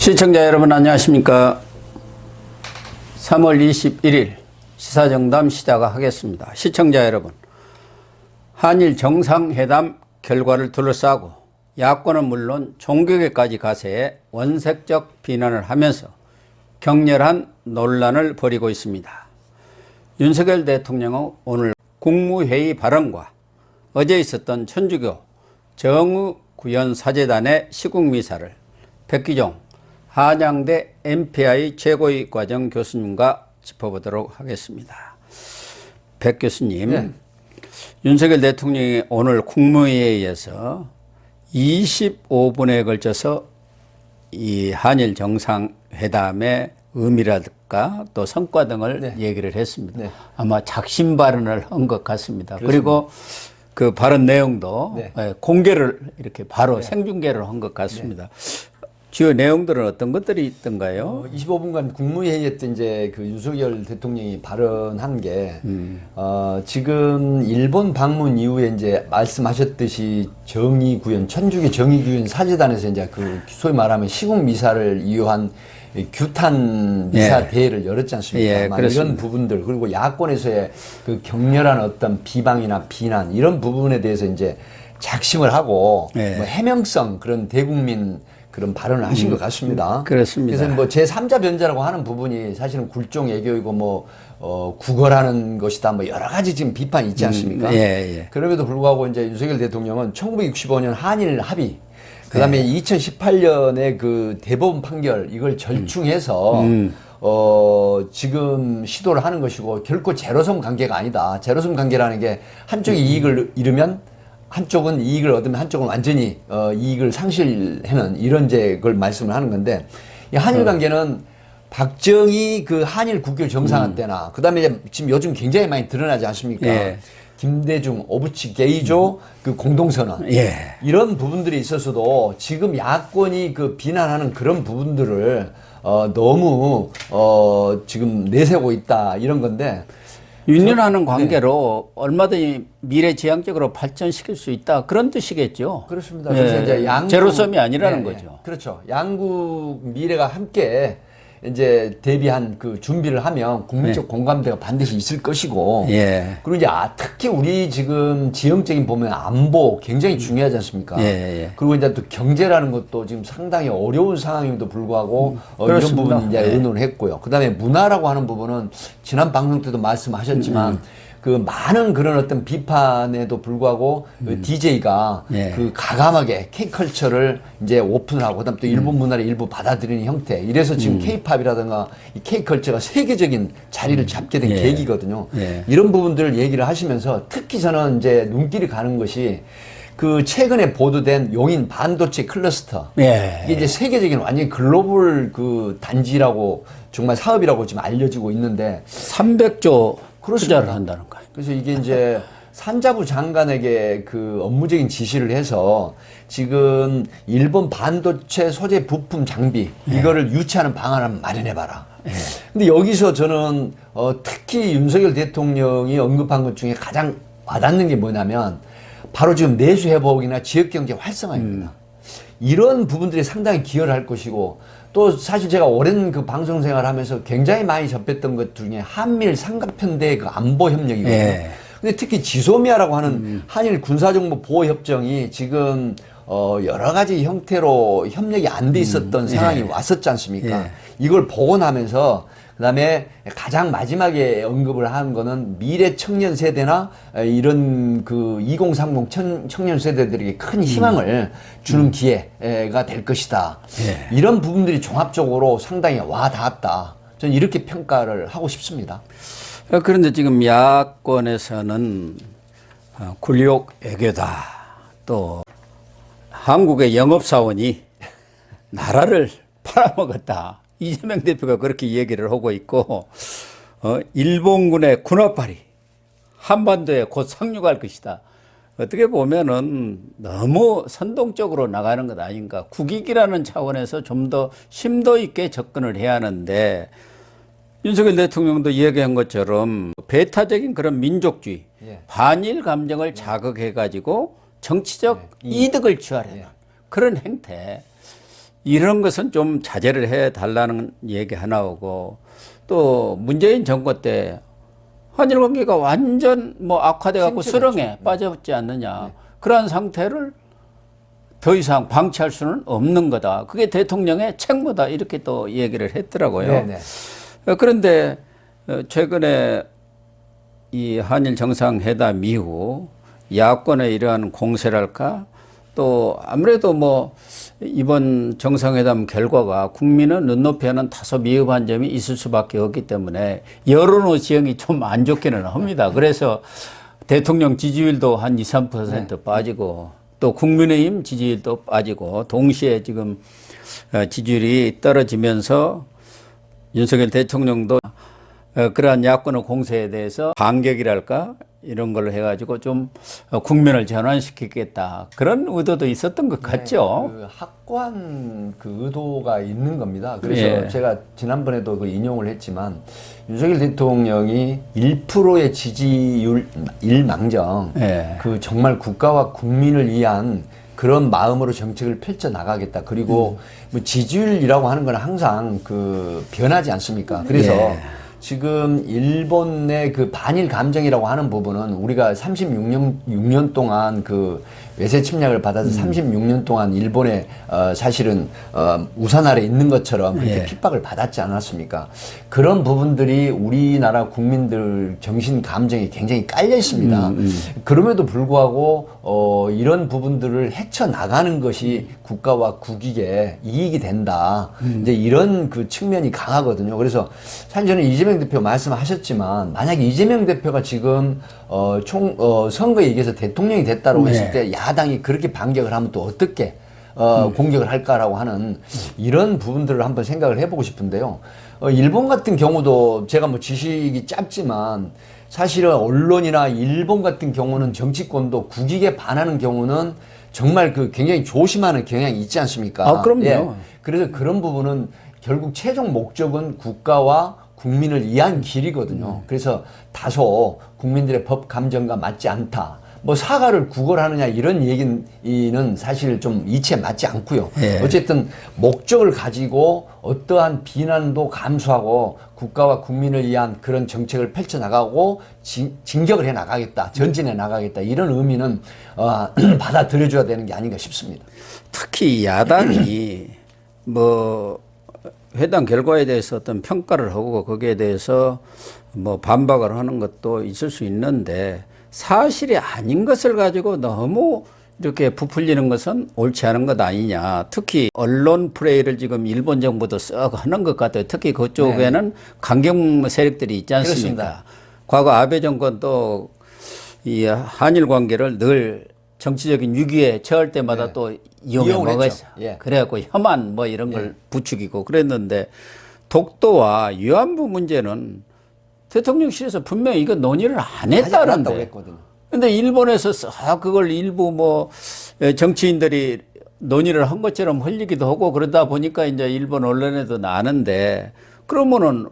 시청자 여러분 안녕하십니까. 3월 21일 시사정담 시작하겠습니다. 시청자 여러분, 한일 정상회담 결과를 둘러싸고 야권은 물론 종교계까지 가세해 원색적 비난을 하면서 격렬한 논란을 벌이고 있습니다. 윤석열 대통령은 오늘 국무회의 발언과 어제 있었던 천주교 정의구현사재단의 시국미사를 백기종 한양대 MPI 최고위 과정 교수님과 짚어보도록 하겠습니다. 백 교수님, 네. 윤석열 대통령이 오늘 국무회의에서 25분에 걸쳐서 이 한일 정상회담의 의미라든가 또 성과 등을 얘기를 했습니다. 네. 아마 작심 발언을 한 것 같습니다. 그렇습니다. 그리고 그 발언 내용도 공개를 이렇게 바로 생중계를 한 것 같습니다. 주요 내용들은 어떤 것들이 있던가요? 25분간 국무회의 때 이제 그 윤석열 대통령이 발언한 게, 지금 일본 방문 이후에 이제 말씀하셨듯이 정의구현, 천주교 정의구현 사재단에서 이제 그 소위 말하면 시국미사를 이용한 규탄 미사 대회를 열었지 않습니까? 이런 부분들, 그리고 야권에서의 그 격렬한 어떤 비방이나 비난, 이런 부분에 대해서 이제 작심을 하고, 뭐 해명성 그런 대국민 그런 발언을 하신 것 같습니다. 그렇습니다. 그래서 뭐 제3자 변제라고 하는 부분이 사실은 굴종 애교이고 뭐, 국어라는 것이다. 뭐 여러 가지 지금 비판이 있지 않습니까? 그럼에도 불구하고 이제 윤석열 대통령은 1965년 한일 합의, 그 다음에 2018년에 그 대법원 판결, 이걸 절충해서, 지금 시도를 하는 것이고, 결코 제로섬 관계가 아니다. 제로섬 관계라는 게 한쪽이 이익을 잃으면 한쪽은 이익을 얻으면 한쪽은 완전히 이익을 상실하는 이런 그걸 말씀을 하는 건데, 이 한일 관계는 박정희 그 한일 국교 정상화 때나 그다음에 지금 요즘 굉장히 많이 드러나지 않습니까? 김대중 오부치 게이조 그 공동선언 이런 부분들이 있어서도 지금 야권이 그 비난하는 그런 부분들을 너무 지금 내세우고 있다, 이런 건데, 윤연하는 관계로 얼마든지 미래지향적으로 발전시킬 수 있다, 그런 뜻이겠죠. 그렇습니다. 그래서 이제 제로섬이 아니라는 거죠. 그렇죠. 양국 미래가 함께 이제 대비한 그 준비를 하면 국민적 공감대가 반드시 있을 것이고, 그리고 이제 특히 우리 지금 지형적인 보면 안보 굉장히 중요하지 않습니까? 그리고 이제 또 경제라는 것도 지금 상당히 어려운 상황임에도 불구하고 이런 부분 이제 의논을 했고요. 그다음에 문화라고 하는 부분은 지난 방송 때도 말씀하셨지만 그 많은 그런 어떤 비판에도 불구하고 그 DJ가 그 가감하게 K컬처를 이제 오픈하고, 그다음 또 일본 문화를 일부 받아들이는 형태, 이래서 지금 K팝이라든가 이 K컬처가 세계적인 자리를 잡게 된 계기거든요. 이런 부분들을 얘기를 하시면서 특히 저는 이제 눈길이 가는 것이 그 최근에 보도된 용인 반도체 클러스터. 이게 이제 세계적인 완전히 글로벌 그 단지라고, 정말 사업이라고 지금 알려지고 있는데 300조 투자를 한다는 거예요. 그래서 이게 이제 산자부 장관에게 그 업무적인 지시를 해서 지금 일본 반도체 소재 부품 장비 이거를 유치하는 방안을 마련해봐라. 근데 여기서 저는 특히 윤석열 대통령이 언급한 것 중에 가장 와닿는 게 뭐냐면 바로 지금 내수 회복이나 지역경제 활성화입니다. 이런 부분들이 상당히 기여를 할 것이고, 또 사실 제가 오랜 그 방송 생활을 하면서 굉장히 많이 접했던 것 중에 한밀 삼각편대 그 안보 협력이거든요. 근데 특히 지소미아라고 하는 한일 군사정보 보호 협정이 지금 여러 가지 형태로 협력이 안 돼 있었던 상황이 왔었지 않습니까? 이걸 복원하면서 그다음에 가장 마지막에 언급을 한 거는 미래 청년 세대나 이런 그 2030 청년 세대들에게 큰 희망을 주는 기회가 될 것이다. 이런 부분들이 종합적으로 상당히 와 닿았다. 저는 이렇게 평가를 하고 싶습니다. 그런데 지금 야권에서는 굴욕 애교다, 또 한국의 영업사원이 나라를 팔아먹었다, 이재명 대표가 그렇게 얘기를 하고 있고, 일본군의 군합발이 한반도에 곧 상륙할 것이다. 어떻게 보면은 너무 선동적으로 나가는 것 아닌가. 국익이라는 차원에서 좀 더 심도 있게 접근을 해야 하는데, 윤석열 대통령도 얘기한 것처럼 배타적인 그런 민족주의, 반일 감정을 자극해가지고 정치적 이득을 취하려는 그런 행태, 이런 것은 좀 자제를 해 달라는 얘기 하나 오고 또 문재인 정권 때 한일 관계가 완전 뭐 악화돼 갖고 수렁에 빠졌지 않느냐. 그러한 상태를 더 이상 방치할 수는 없는 거다. 그게 대통령의 책무다. 이렇게 또 얘기를 했더라고요. 네네. 그런데 최근에 이 한일 정상회담 이후 야권의 이러한 공세랄까 또 아무래도 뭐 이번 정상회담 결과가 국민은 눈높이 하는 다소 미흡한 점이 있을 수밖에 없기 때문에 여론의 지형이 좀 안 좋기는 합니다. 그래서 대통령 지지율도 한 2, 3% 빠지고 또 국민의힘 지지율도 빠지고 동시에 지금 지지율이 떨어지면서 윤석열 대통령도 그러한 야권의 공세에 대해서 반격이랄까 이런 걸로 해가지고 좀 국면을 전환시키겠다 그런 의도도 있었던 것 같죠. 그 확고한 그 의도가 있는 겁니다. 그래서 예. 제가 지난번에도 그 인용을 했지만 윤석열 대통령이 1%의 지지율 일망정 예. 그 정말 국가와 국민을 위한 그런 마음으로 정책을 펼쳐 나가겠다. 그리고 뭐 지지율이라고 하는 건 항상 그 변하지 않습니까? 그래서 예. 지금 일본의 그 반일 감정이라고 하는 부분은 우리가 36년 동안 그 외세 침략을 받아서 36년 동안 일본에 사실은 우산 아래 있는 것처럼 그렇게 예. 핍박을 받았지 않았습니까? 그런 부분들이 우리나라 국민들 정신 감정이 굉장히 깔려 있습니다. 그럼에도 불구하고 이런 부분들을 헤쳐 나가는 것이 국가와 국익에 이익이 된다. 이제 이런 그 측면이 강하거든요. 그래서 사실 저는 이재명 대표 말씀하셨지만 만약에 이재명 대표가 지금 선거에 이겨서 대통령이 됐다고 네. 했을 때 야당이 그렇게 반격을 하면 또 어떻게 공격을 할까라고 하는 이런 부분들을 한번 생각을 해보고 싶은데요. 일본 같은 경우도 제가 뭐 지식이 짧지만 사실은 언론이나 일본 같은 경우는 정치권도 국익에 반하는 경우는 정말 그 굉장히 조심하는 경향이 있지 않습니까? 아, 그럼요. 예. 그래서 그런 부분은 결국 최종 목적은 국가와 국민을 위한 길이거든요. 그래서 다소 국민들의 법 감정과 맞지 않다. 뭐 사과를 구걸하느냐 이런 얘기는 사실 좀 이치에 맞지 않고요. 예. 어쨌든 목적을 가지고 어떠한 비난도 감수하고 국가와 국민을 위한 그런 정책을 펼쳐나가고 진격을 해 나가겠다. 전진해 나가겠다. 이런 의미는 받아들여줘야 되는 게 아닌가 싶습니다. 특히 야당이 뭐 회담 결과에 대해서 어떤 평가를 하고 거기에 대해서 뭐 반박을 하는 것도 있을 수 있는데 사실이 아닌 것을 가지고 너무 이렇게 부풀리는 것은 옳지 않은 것 아니냐. 특히 언론 플레이를 지금 일본 정부도 썩 하는 것 같아요. 특히 그쪽에는 강경 세력들이 있지 않습니까? 그렇습니다. 과거 아베 정권도 이 한일 관계를 늘 정치적인 위기에 처할 때마다 네. 또 이용해 이용을 먹었어. 했죠. 예. 그래갖고 혐한 뭐 이런 걸 부추기고 그랬는데 독도와 위안부 문제는 대통령실에서 분명히 이거 논의를 안 하지 않았다고 했다는데. 했거든요. 근데 일본에서 그걸 일부 뭐 정치인들이 논의를 한 것처럼 흘리기도 하고 그러다 보니까 이제 일본 언론에도 나는데 그러면은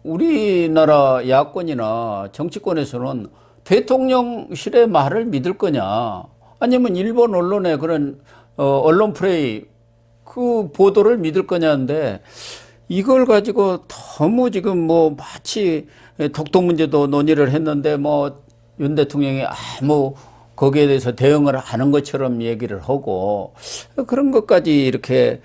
우리나라 야권이나 정치권에서는 대통령실의 말을 믿을 거냐 아니면 일본 언론의 그런 언론 플레이 그 보도를 믿을 거냐인데 이걸 가지고 너무 지금 뭐 마치 독도 문제도 논의를 했는데 뭐 윤 대통령이 아무 거기에 대해서 대응을 하는 것처럼 얘기를 하고 그런 것까지 이렇게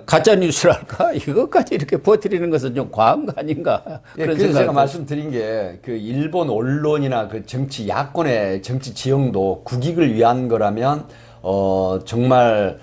가짜 뉴스랄까 이것까지 이렇게 버티는 것은 좀 과한 거 아닌가 예, 그런 그래서 제가 생각이 말씀드린 게 그 일본 언론이나 그 정치 야권의 정치 지형도 국익을 위한 거라면 정말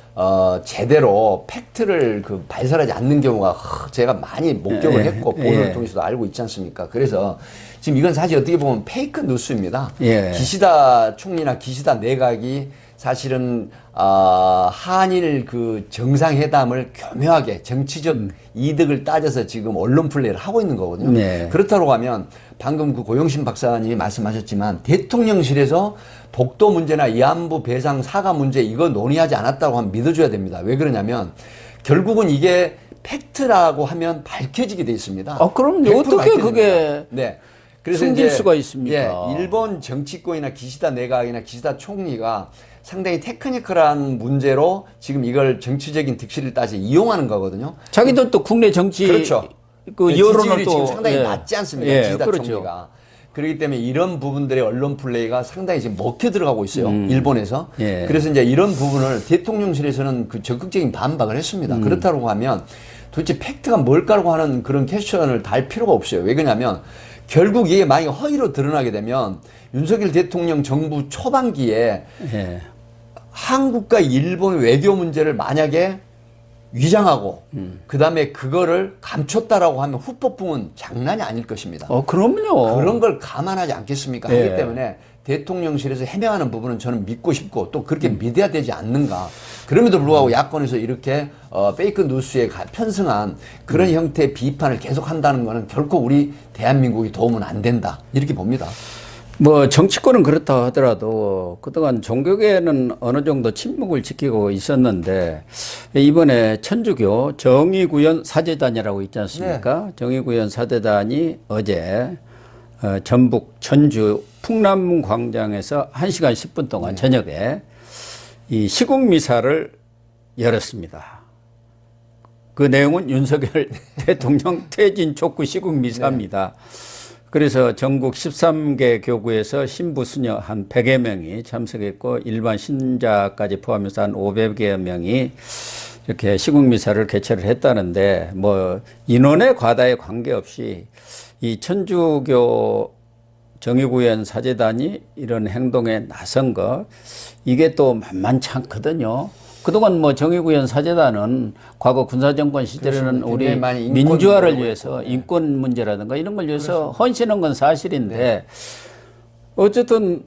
제대로 팩트를 그 발설하지 않는 경우가 제가 많이 목격을 했고 보도를 통해서도 알고 있지 않습니까? 그래서 지금 이건 사실 어떻게 보면 페이크 뉴스입니다. 예. 기시다 총리나 기시다 내각이 사실은 한일 그 정상회담을 교묘하게 정치적 이득을 따져서 지금 언론 플레이를 하고 있는 거거든요. 네. 그렇다고 하면 방금 그 고용신 박사님이 말씀하셨지만 대통령실에서 독도 문제나 위안부 배상 사과 문제 이거 논의하지 않았다고 하면 믿어줘야 됩니다. 왜 그러냐면 결국은 이게 팩트라고 하면 밝혀지게 돼 있습니다. 그럼 100% 어떻게 밝혀집니다. 그게 네. 숨길 이제, 수가 있습니까? 예, 일본 정치권이나 기시다 내각이나 기시다 총리가 상당히 테크니컬한 문제로 지금 이걸 정치적인 득실을 따져 이용하는 거거든요. 자기도 또 국내 정치 그렇죠. 그 네, 여론을 지지율이 또 지금 상당히 예. 낮지 않습니까? 예, 기시다 그렇죠. 총리가. 그렇기 때문에 이런 부분들의 언론 플레이가 상당히 지금 먹혀 들어가고 있어요. 일본에서. 예. 그래서 이제 이런 부분을 대통령실에서는 그 적극적인 반박을 했습니다. 그렇다고 하면 도대체 팩트가 뭘까라고 하는 그런 퀘스천을 달 필요가 없어요. 왜 그러냐면 결국 이게 만약에 허위로 드러나게 되면 윤석열 대통령 정부 초반기에 예. 한국과 일본 외교 문제를 만약에 위장하고 그다음에 그거를 감췄다라고 하면 후폭풍은 장난이 아닐 것입니다. 그럼요. 그런 걸 감안하지 않겠습니까? 예. 하기 때문에 대통령실에서 해명하는 부분은 저는 믿고 싶고 또 그렇게 믿어야 되지 않는가. 그럼에도 불구하고 야권에서 이렇게 페이크 뉴스에 편승한 그런 형태의 비판을 계속한다는 것은 결코 우리 대한민국이 도움은 안 된다. 이렇게 봅니다. 뭐 정치권은 그렇다 하더라도 그동안 종교계는 어느 정도 침묵을 지키고 있었는데 이번에 천주교 정의구현 사제단이라고 있지 않습니까? 정의구현 사제단이 어제 전북 천주 풍남 광장에서 1시간 10분 동안 저녁에 이 시국미사를 열었습니다. 그 내용은 윤석열 대통령 퇴진 촉구 시국미사입니다. 그래서 전국 13개 교구에서 신부 수녀 한 100여 명이 참석했고 일반 신자까지 포함해서 한 500여 명이 이렇게 시국미사를 개최를 했다는데 뭐 인원의 과다에 관계없이 이 천주교 정의구현 사제단이 이런 행동에 나선 것 이게 또 만만치 않거든요. 그동안 뭐 정의구현 사제단은 과거 군사정권 시절에는 우리 민주화를 위해서 인권 문제라든가 이런 걸 위해서 헌신한 건 사실인데 어쨌든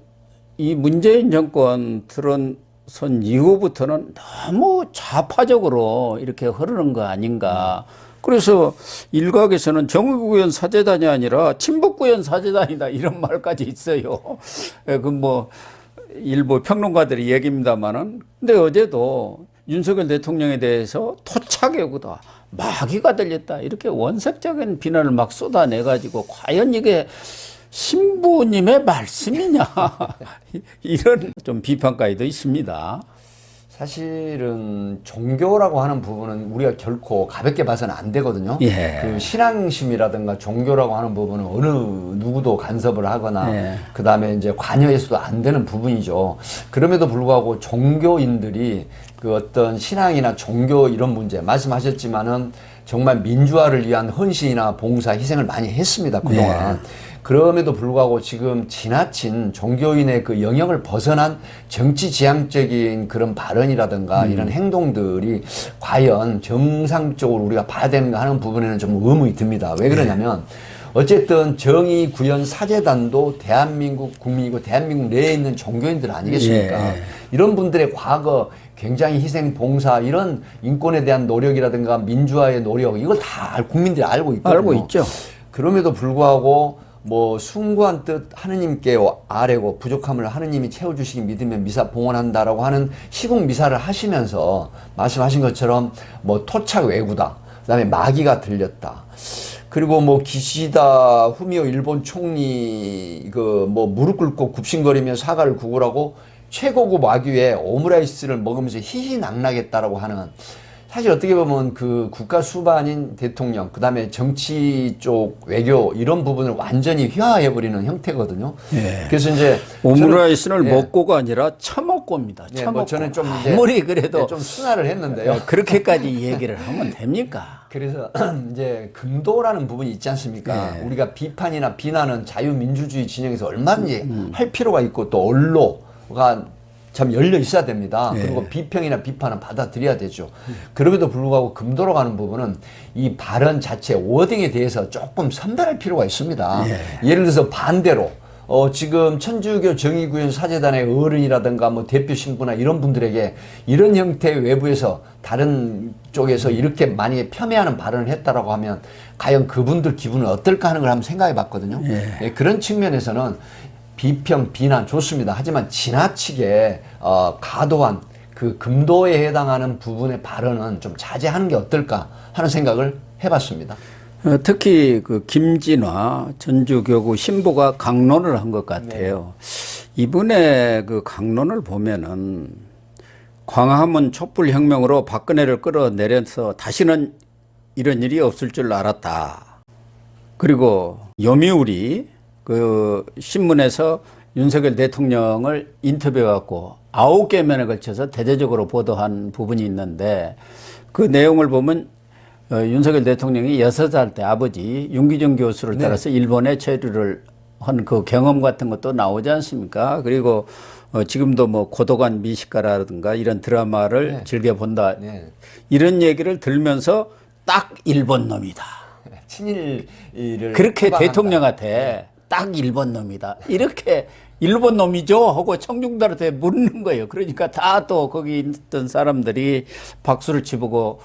이 문재인 정권 들어선 이후부터는 너무 좌파적으로 이렇게 흐르는 거 아닌가. 그래서 일각에서는 정의구현 사제단이 아니라 친북구현 사제단이다 이런 말까지 있어요. 그 뭐 일부 평론가들이 얘기입니다만은 근데 어제도 윤석열 대통령에 대해서 토착외구다 마귀가 들렸다 이렇게 원색적인 비난을 막 쏟아내가지고 과연 이게 신부님의 말씀이냐 이런 좀 비판까지도 있습니다. 사실은 종교라고 하는 부분은 우리가 결코 가볍게 봐서는 안 되거든요. 예. 그 신앙심이라든가 종교라고 하는 부분은 어느 누구도 간섭을 하거나 그 다음에 이제 관여해서도 안 되는 부분이죠. 그럼에도 불구하고 종교인들이 그 어떤 신앙이나 종교 이런 문제 말씀하셨지만은 정말 민주화를 위한 헌신이나 봉사 희생을 많이 했습니다. 그동안. 그럼에도 불구하고 지금 지나친 종교인의 그 영역을 벗어난 정치 지향적인 그런 발언이라든가 이런 행동들이 과연 정상적으로 우리가 봐야 되는가 하는 부분에는 좀 의문이 듭니다. 왜 그러냐면 어쨌든 정의구현 사제단도 대한민국 국민이고 대한민국 내에 있는 종교인들 아니겠습니까? 이런 분들의 과거 굉장히 희생, 봉사, 이런 인권에 대한 노력이라든가 민주화의 노력 이걸 다 국민들이 알고 있거든요. 알고 있죠. 그럼에도 불구하고 뭐 숭고한 뜻 하느님께 아뢰고 부족함을 하느님이 채워주시기 믿으면 미사 봉헌한다라고 하는 시국 미사를 하시면서 말씀하신 것처럼 뭐 토착 외구다, 그다음에 마귀가 들렸다. 그리고 뭐 기시다 후미오 일본 총리 그 뭐 무릎 꿇고 굽신거리며 사과를 구걸하고 최고급 와규의 오므라이스를 먹으면서 희희낙낙했다라고 하는 사실 어떻게 보면 그 국가 수반인 대통령, 그 다음에 정치 쪽 외교 이런 부분을 완전히 휘하해버리는 형태거든요. 그래서 이제 오므라이스를 먹고가 아니라 처먹고입니다. 처먹고. 뭐 저는 좀 아무리 그래도 좀 순화를 했는데요. 그렇게까지 얘기를 하면 됩니까? 그래서 이제 금도라는 부분이 있지 않습니까? 우리가 비판이나 비난은 자유민주주의 진영에서 얼마든지 할 필요가 있고 또 언로가 참 열려 있어야 됩니다. 그리고 비평이나 비판은 받아들여야 되죠. 그럼에도 불구하고 금도로 가는 부분은 이 발언 자체 워딩에 대해서 조금 선별할 필요가 있습니다. 예를 들어서 반대로 지금 천주교 정의구현 사제단의 어른이라든가 뭐 대표 신부나 이런 분들에게 이런 형태의 외부에서 다른 쪽에서 이렇게 만약에 폄훼하는 발언을 했다라고 하면 과연 그분들 기분은 어떨까 하는 걸 한번 생각해 봤거든요. 그런 측면에서는 비평, 비난 좋습니다. 하지만 지나치게 과도한 그 금도에 해당하는 부분의 발언은 좀 자제하는 게 어떨까 하는 생각을 해봤습니다. 특히 그 김진화 전주교구 신부가 강론을 한 것 같아요. 이분의 그 강론을 보면은 광화문 촛불혁명으로 박근혜를 끌어내려서 다시는 이런 일이 없을 줄 알았다. 그리고 요미우리 그 신문에서 윤석열 대통령을 인터뷰해갖고 9개면에 걸쳐서 대대적으로 보도한 부분이 있는데 그 내용을 보면 윤석열 대통령이 6살 때 아버지 윤기정 교수를 따라서 일본에 체류를 한 그 경험 같은 것도 나오지 않습니까? 그리고 지금도 뭐 고도관 미식가라든가 이런 드라마를 즐겨 본다. 이런 얘기를 들으면서 딱 일본 놈이다. 친일을 그렇게 표방한다. 대통령한테 딱 일본 놈이다. 이렇게 일본 놈이죠 하고 청중들한테 묻는 거예요. 그러니까 다 또 거기 있던 사람들이 박수를 치고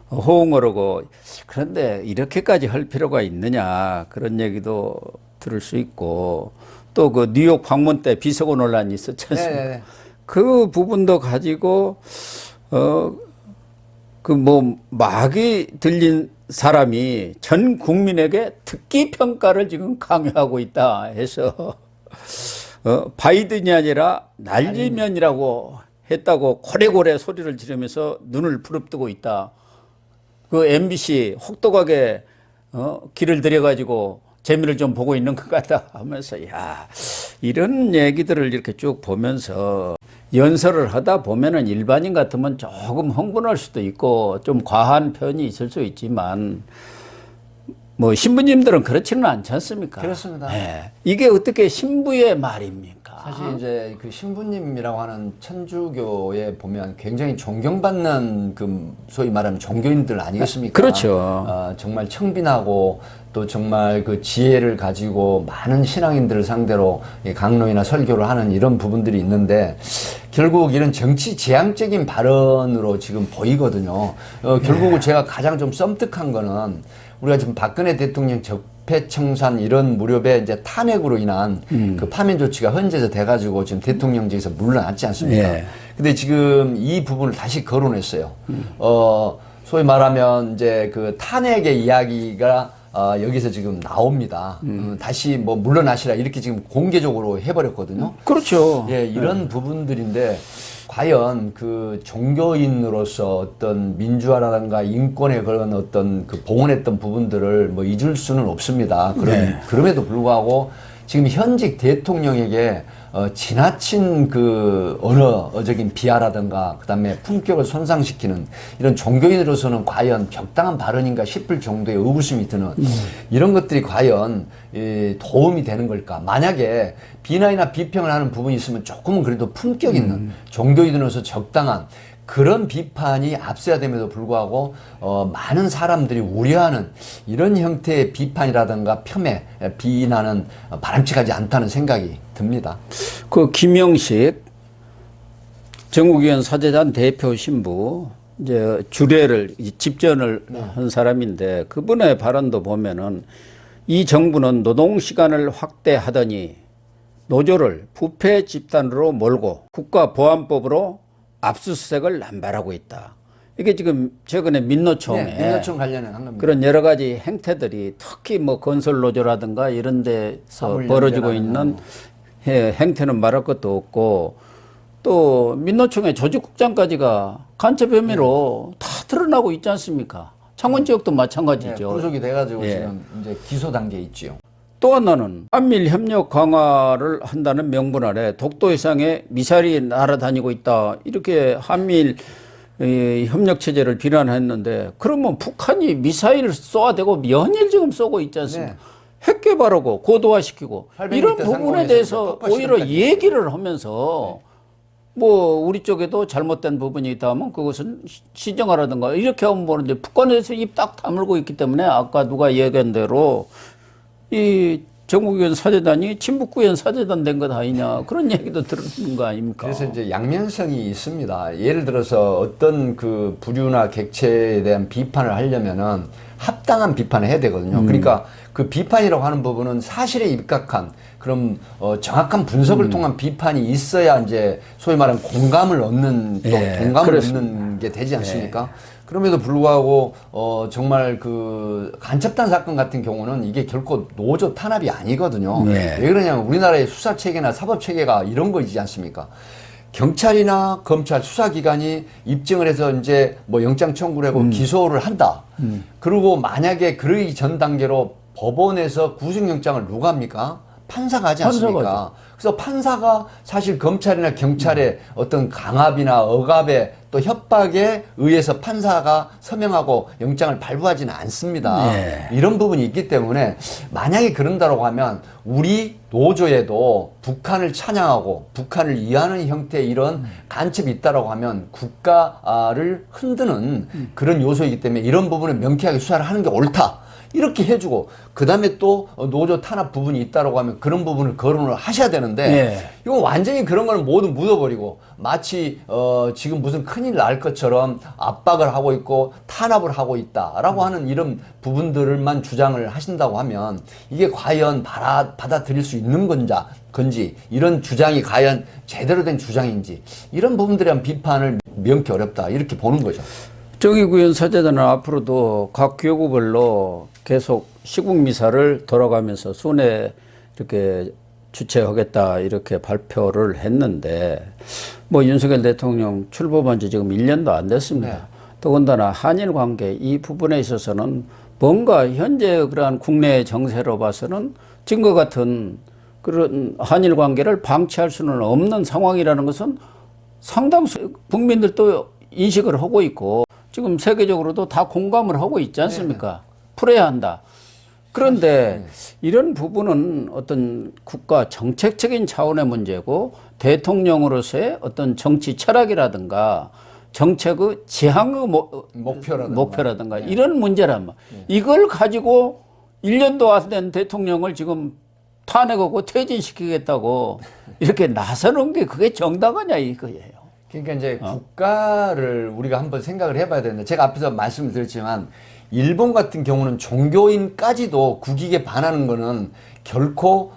호응을 하고 그런데 이렇게까지 할 필요가 있느냐 그런 얘기도 들을 수 있고 또 그 뉴욕 방문 때 비서고 논란이 있었지 않습니까? 그 부분도 가지고 그 뭐 막이 들린 사람이 전 국민에게 특기 평가를 지금 강요하고 있다 해서 바이든이 아니라 날리면이라고 했다고 고래고래 소리를 지르면서 눈을 부릅뜨고 있다. 그 MBC 혹독하게 길을 들여가지고 재미를 좀 보고 있는 것 같다 하면서 야 이런 얘기들을 이렇게 쭉 보면서 연설을 하다 보면은 일반인 같으면 조금 흥분할 수도 있고 좀 과한 표현이 있을 수 있지만 뭐 신부님들은 그렇지는 않지 않습니까? 그렇습니다. 네. 이게 어떻게 신부의 말입니까? 사실 이제 그 신부님이라고 하는 천주교에 보면 굉장히 존경받는 그 소위 말하면 종교인들 아니겠습니까? 그렇죠. 정말 청빈하고 또 정말 그 지혜를 가지고 많은 신앙인들을 상대로 강론이나 설교를 하는 이런 부분들이 있는데 결국 이런 정치 지향적인 발언으로 지금 보이거든요. 결국은 제가 가장 좀 썸뜩한 거는 우리가 지금 박근혜 대통령 적폐청산 이런 무렵에 이제 탄핵으로 인한 그 파면 조치가 헌재에서 돼가지고 지금 대통령직에서 물러났지 않습니까? 근데 지금 이 부분을 다시 거론했어요. 소위 말하면 이제 그 탄핵의 이야기가 여기서 지금 나옵니다. 다시 뭐 물러나시라 이렇게 지금 공개적으로 해버렸거든요. 그렇죠. 예, 이런 부분들인데 과연 그 종교인으로서 어떤 민주화라든가 인권의 그런 어떤 그 봉헌했던 부분들을 뭐 잊을 수는 없습니다. 그럼에도 불구하고 지금 현직 대통령에게 지나친 그 언어적인 비하라든가 그다음에 품격을 손상시키는 이런 종교인으로서는 과연 적당한 발언인가 싶을 정도의 의구심이 드는 이런 것들이 과연 도움이 되는 걸까? 만약에 비난이나 비평을 하는 부분이 있으면 조금은 그래도 품격 있는 종교인으로서 적당한 그런 비판이 앞서야 됨에도 불구하고 많은 사람들이 우려하는 이런 형태의 비판이라든가 폄훼, 비난은 바람직하지 않다는 생각이 듭니다. 그 김영식 전국위원 사재단 대표 신부 이제 주례를 집전을 한 사람인데 그분의 발언도 보면은 이 정부는 노동 시간을 확대하더니 노조를 부패 집단으로 몰고 국가보안법으로 압수수색을 남발하고 있다. 이게 지금 최근에 민노총에 민노총 관련한 겁니다. 그런 여러 가지 행태들이 특히 뭐 건설 노조라든가 이런 데서 벌어지고 있는 행태는 말할 것도 없고 또 민노총의 조직국장까지가 간첩 혐의로 다 드러나고 있지 않습니까? 창원 지역도 마찬가지죠. 구속이 돼가지고 지금 이제 기소 단계에 있지요. 또 하나는 한미일 협력 강화를 한다는 명분 아래 독도 해상에 미사일이 날아다니고 있다. 이렇게 한미일 협력 체제를 비난했는데 그러면 북한이 미사일을 쏘아대고 연일 지금 쏘고 있지 않습니까? 핵 개발하고 고도화시키고 이런 부분에 대해서 오히려 얘기를 하면서 뭐 우리 쪽에도 잘못된 부분이 있다면 그것은 시정하라든가 이렇게 하면 보는데 북한에서 입 딱 다물고 있기 때문에 아까 누가 얘기한 대로 이 전국위원 사재단이 친북구현 사재단 된 것 아니냐 그런 얘기도 들은 거 아닙니까? 그래서 이제 양면성이 있습니다. 예를 들어서 어떤 그 부류나 객체에 대한 비판을 하려면은 합당한 비판을 해야 되거든요. 그러니까 그 비판이라고 하는 부분은 사실에 입각한 그럼 정확한 분석을 통한 비판이 있어야 이제 소위 말하는 공감을 얻는 또 동감을 얻는 게 되지 않습니까? 그럼에도 불구하고 정말 그 간첩단 사건 같은 경우는 이게 결코 노조 탄압이 아니거든요. 네. 왜 그러냐면 우리나라의 수사 체계나 사법 체계가 이런 거이지 않습니까? 경찰이나 검찰 수사기관이 입증을 해서 이제 뭐 영장 청구를 하고 기소를 한다. 그리고 만약에 그러기 전 단계로 법원에서 구속영장을 누가 합니까? 판사가 하지 않습니까? 판사가 그래서 판사가 사실 검찰이나 경찰의 어떤 강압이나 억압에 또 협박에 의해서 판사가 서명하고 영장을 발부하지는 않습니다. 네. 이런 부분이 있기 때문에 만약에 그런다고 하면 우리 노조에도 북한을 찬양하고 북한을 이해하는 형태의 이런 간첩이 있다라고 하면 국가를 흔드는 그런 요소이기 때문에 이런 부분을 명쾌하게 수사를 하는 게 옳다. 이렇게 해주고 그 다음에 또 노조 탄압 부분이 있다라고 하면 그런 부분을 거론을 하셔야 되는데 네. 이건 완전히 그런 걸 모두 묻어버리고 마치 지금 무슨 큰일 날 것처럼 압박을 하고 있고 탄압을 하고 있다라고 하는 이런 부분들만 주장을 하신다고 하면 이게 과연 받아들일 수 있는 건지 이런 주장이 과연 제대로 된 주장인지 이런 부분들에 대한 비판을 명쾌 어렵다 이렇게 보는 거죠. 정의구현 사제단은 앞으로도 각 교구별로 계속 시국미사를 돌아가면서 순회 이렇게 주최하겠다 이렇게 발표를 했는데 뭐 윤석열 대통령 출범한 지 지금 1년도 안 됐습니다. 네. 더군다나 한일 관계 이 부분에 있어서는 뭔가 현재 그러한 국내 정세로 봐서는 지금과 같은 그런 한일 관계를 방치할 수는 없는 상황이라는 것은 상당수 국민들도 인식을 하고 있고 지금 세계적으로도 다 공감을 하고 있지 않습니까? 풀어야 한다. 그런데 이런 부분은 어떤 국가 정책적인 차원의 문제고 대통령으로서의 어떤 정치 철학이라든가 정책의 지향의 목표라든가 이런 문제란 말이에요. 이걸 가지고 1년도 안 된 대통령을 지금 탄핵하고 퇴진시키겠다고 이렇게 나서는 게 그게 정당하냐 이거예요. 그러니까 이제 국가를 우리가 한번 생각을 해봐야 되는데 제가 앞에서 말씀을 드렸지만 일본 같은 경우는 종교인까지도 국익에 반하는 거는 결코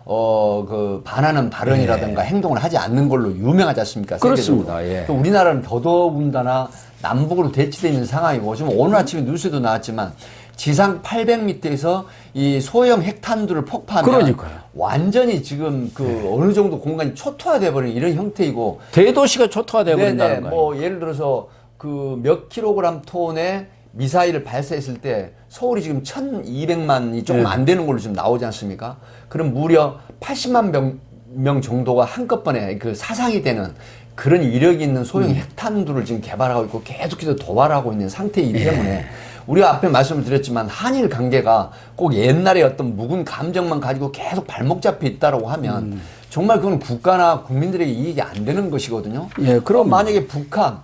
그 반하는 발언이라든가 행동을 하지 않는 걸로 유명하지 않습니까? 그렇습니다. 세계적으로. 예. 또 우리나라는 더더군다나 남북으로 대치되어 있는 상황이고 지금 오늘 아침에 뉴스에도 나왔지만 지상 800m에서 이 소형 핵탄두를 폭파하면 그러니까요. 완전히 지금 그 어느 정도 공간이 초토화돼 버리는 이런 형태이고 대도시가 초토화되어 버린다는 거예요. 뭐 예를 들어서 그 몇 킬로그램 톤의 미사일을 발사했을 때 서울이 지금 1,200만이 조금 안 되는 걸로 지금 나오지 않습니까? 그럼 무려 80만 명 정도가 한꺼번에 그 사상이 되는 그런 위력이 있는 소형 핵탄두를 지금 개발하고 있고 계속해서 도발하고 있는 상태이기 때문에 우리가 앞에 말씀을 드렸지만 한일 관계가 꼭 옛날에 어떤 묵은 감정만 가지고 계속 발목 잡혀 있다라고 하면 정말 그건 국가나 국민들에게 이익이 안 되는 것이거든요. 예, 그럼 만약에 북한,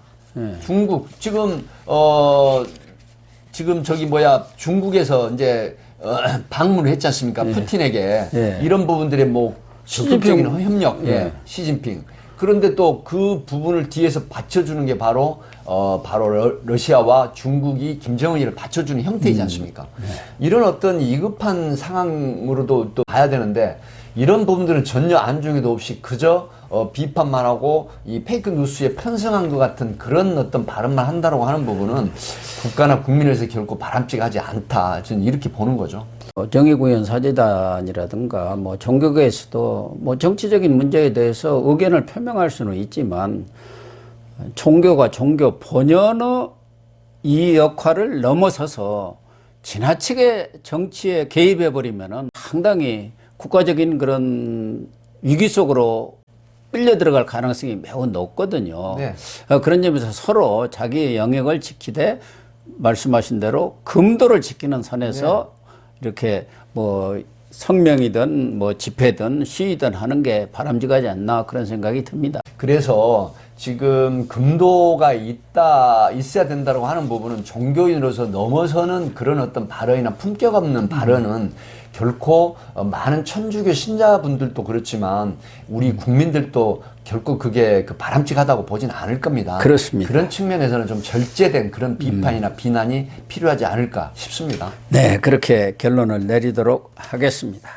중국 지금 저기 중국에서 이제 방문을 했지 않습니까? 푸틴에게 이런 부분들의 뭐 적극적인 협력, 시진핑. 그런데 또 그 부분을 뒤에서 받쳐주는 게 바로 러시아와 중국이 김정은이를 받쳐주는 형태이지 않습니까? 이런 어떤 위급한 상황으로도 또 봐야 되는데 이런 부분들은 전혀 안중에도 없이 그저 비판만 하고 이 페이크 뉴스에 편승한 것 같은 그런 어떤 발언만 한다라고 하는 부분은 국가나 국민에서 결코 바람직하지 않다. 저는 이렇게 보는 거죠. 정의구현 사제단이라든가 뭐 종교계에서도 뭐 정치적인 문제에 대해서 의견을 표명할 수는 있지만 종교가 종교 본연의 이 역할을 넘어서서 지나치게 정치에 개입해 버리면은 상당히 국가적인 그런 위기 속으로 끌려 들어갈 가능성이 매우 높거든요. 네. 그런 점에서 서로 자기의 영역을 지키되 말씀하신 대로 금도를 지키는 선에서 이렇게 뭐 성명이든 뭐 집회든 시위든 하는 게 바람직하지 않나 그런 생각이 듭니다. 그래서 지금 금도가 있어야 된다고 하는 부분은 종교인으로서 넘어서는 그런 어떤 발언이나 품격 없는 발언은 결코 많은 천주교 신자분들도 그렇지만 우리 국민들도 결코 그게 바람직하다고 보진 않을 겁니다. 그렇습니다. 그런 측면에서는 좀 절제된 그런 비판이나 비난이 필요하지 않을까 싶습니다. 네, 그렇게 결론을 내리도록 하겠습니다.